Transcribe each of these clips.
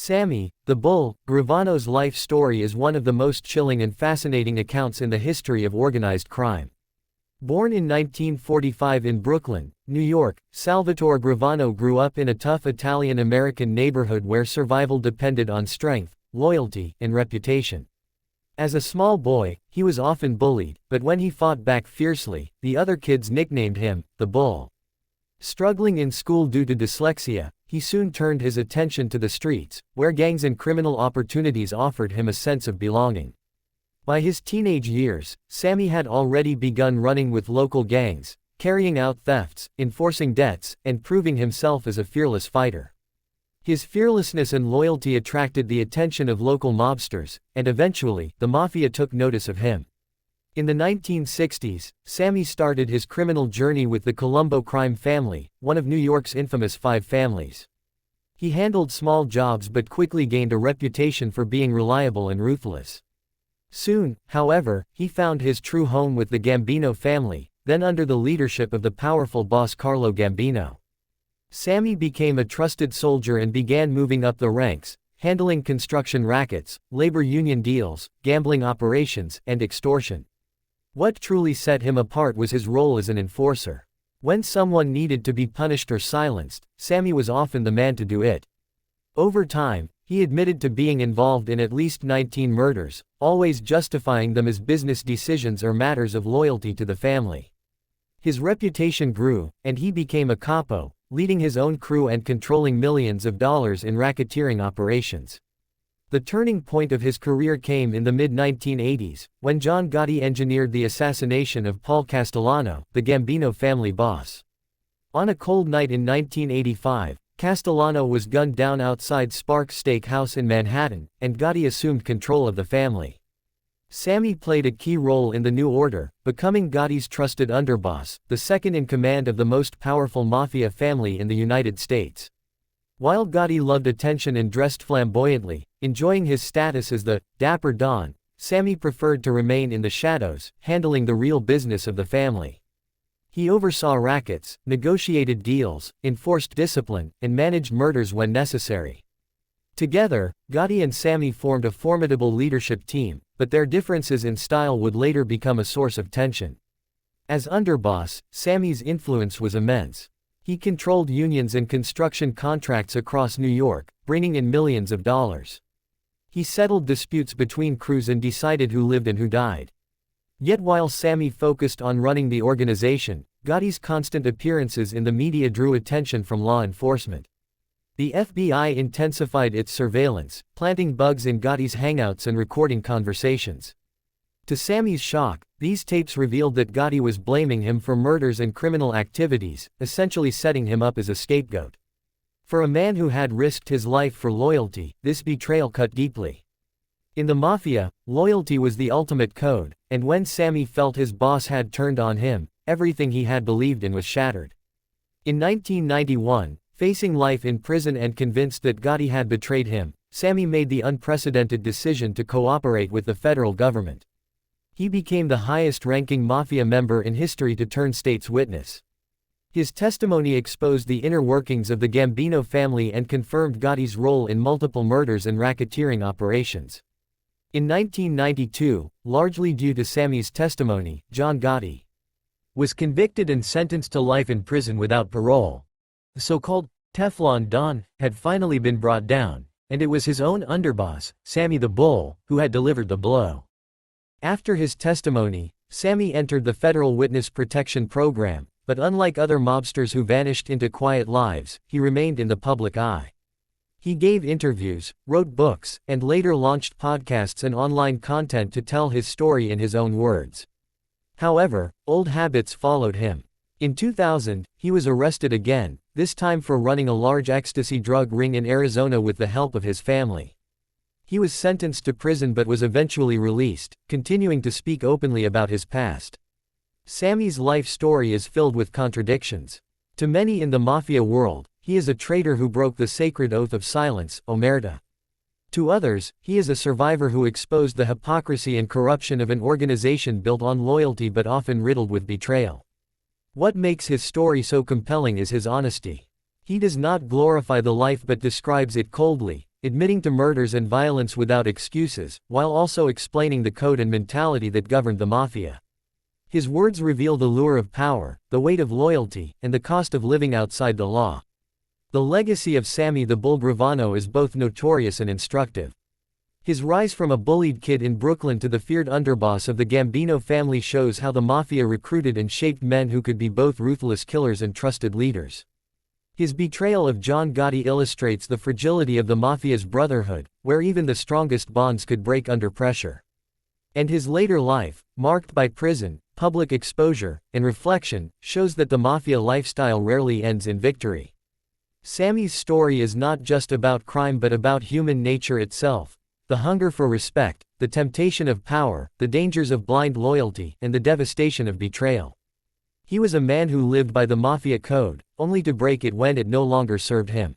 Sammy, the Bull, Gravano's life story is one of the most chilling and fascinating accounts in the history of organized crime. Born in 1945 in Brooklyn, New York, Salvatore Gravano grew up in a tough Italian-American neighborhood where survival depended on strength, loyalty, and reputation. As a small boy, he was often bullied, but when he fought back fiercely, the other kids nicknamed him, the Bull. Struggling in school due to dyslexia, he soon turned his attention to the streets, where gangs and criminal opportunities offered him a sense of belonging. By his teenage years, Sammy had already begun running with local gangs, carrying out thefts, enforcing debts, and proving himself as a fearless fighter. His fearlessness and loyalty attracted the attention of local mobsters, and eventually, the mafia took notice of him. In the 1960s, Sammy started his criminal journey with the Colombo crime family, one of New York's infamous five families. He handled small jobs but quickly gained a reputation for being reliable and ruthless. Soon, however, he found his true home with the Gambino family, then under the leadership of the powerful boss Carlo Gambino. Sammy became a trusted soldier and began moving up the ranks, handling construction rackets, labor union deals, gambling operations, and extortion. What truly set him apart was his role as an enforcer. When someone needed to be punished or silenced, Sammy was often the man to do it. Over time, he admitted to being involved in at least 19 murders, always justifying them as business decisions or matters of loyalty to the family. His reputation grew, and he became a capo, leading his own crew and controlling millions of dollars in racketeering operations. The turning point of his career came in the mid-1980s, when John Gotti engineered the assassination of Paul Castellano, the Gambino family boss. On a cold night in 1985, Castellano was gunned down outside Sparks Steakhouse in Manhattan, and Gotti assumed control of the family. Sammy played a key role in the new order, becoming Gotti's trusted underboss, the second in command of the most powerful mafia family in the United States. While Gotti loved attention and dressed flamboyantly, enjoying his status as the Dapper Don, Sammy preferred to remain in the shadows, handling the real business of the family. He oversaw rackets, negotiated deals, enforced discipline, and managed murders when necessary. Together, Gotti and Sammy formed a formidable leadership team, but their differences in style would later become a source of tension. As underboss, Sammy's influence was immense. He controlled unions and construction contracts across New York, bringing in millions of dollars. He settled disputes between crews and decided who lived and who died. Yet while Sammy focused on running the organization, Gotti's constant appearances in the media drew attention from law enforcement. The FBI intensified its surveillance, planting bugs in Gotti's hangouts and recording conversations. To Sammy's shock, these tapes revealed that Gotti was blaming him for murders and criminal activities, essentially setting him up as a scapegoat. For a man who had risked his life for loyalty, this betrayal cut deeply. In the mafia, loyalty was the ultimate code, and when Sammy felt his boss had turned on him, everything he had believed in was shattered. In 1991, facing life in prison and convinced that Gotti had betrayed him, Sammy made the unprecedented decision to cooperate with the federal government. He became the highest-ranking mafia member in history to turn state's witness. His testimony exposed the inner workings of the Gambino family and confirmed Gotti's role in multiple murders and racketeering operations. In 1992, largely due to Sammy's testimony, John Gotti was convicted and sentenced to life in prison without parole. The so-called Teflon Don had finally been brought down, and it was his own underboss, Sammy the Bull, who had delivered the blow. After his testimony, Sammy entered the Federal Witness Protection Program, but unlike other mobsters who vanished into quiet lives, he remained in the public eye. He gave interviews, wrote books, and later launched podcasts and online content to tell his story in his own words. However, old habits followed him. In 2000, he was arrested again, this time for running a large ecstasy drug ring in Arizona with the help of his family. He was sentenced to prison but was eventually released, continuing to speak openly about his past. Sammy's life story is filled with contradictions. To many in the mafia world, he is a traitor who broke the sacred oath of silence, omerta. To others, he is a survivor who exposed the hypocrisy and corruption of an organization built on loyalty but often riddled with betrayal. What makes his story so compelling is his honesty. He does not glorify the life but describes it coldly, admitting to murders and violence without excuses, while also explaining the code and mentality that governed the mafia. His words reveal the lure of power, the weight of loyalty, and the cost of living outside the law. The legacy of Sammy the Bull Gravano is both notorious and instructive. His rise from a bullied kid in Brooklyn to the feared underboss of the Gambino family shows how the mafia recruited and shaped men who could be both ruthless killers and trusted leaders. His betrayal of John Gotti illustrates the fragility of the mafia's brotherhood, where even the strongest bonds could break under pressure. And his later life, marked by prison, public exposure, and reflection, shows that the mafia lifestyle rarely ends in victory. Sammy's story is not just about crime but about human nature itself, the hunger for respect, the temptation of power, the dangers of blind loyalty, and the devastation of betrayal. He was a man who lived by the mafia code, only to break it when it no longer served him.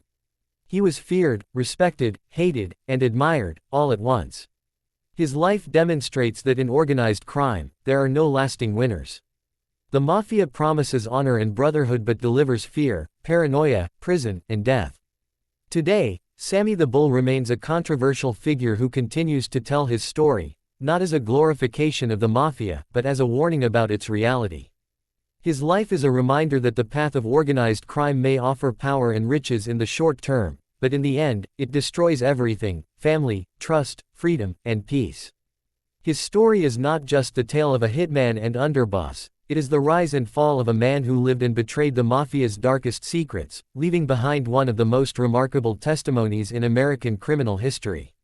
He was feared, respected, hated, and admired, all at once. His life demonstrates that in organized crime, there are no lasting winners. The mafia promises honor and brotherhood but delivers fear, paranoia, prison, and death. Today, Sammy the Bull remains a controversial figure who continues to tell his story, not as a glorification of the mafia, but as a warning about its reality. His life is a reminder that the path of organized crime may offer power and riches in the short term, but in the end, it destroys everything: family, trust, freedom, and peace. His story is not just the tale of a hitman and underboss, it is the rise and fall of a man who lived and betrayed the mafia's darkest secrets, leaving behind one of the most remarkable testimonies in American criminal history.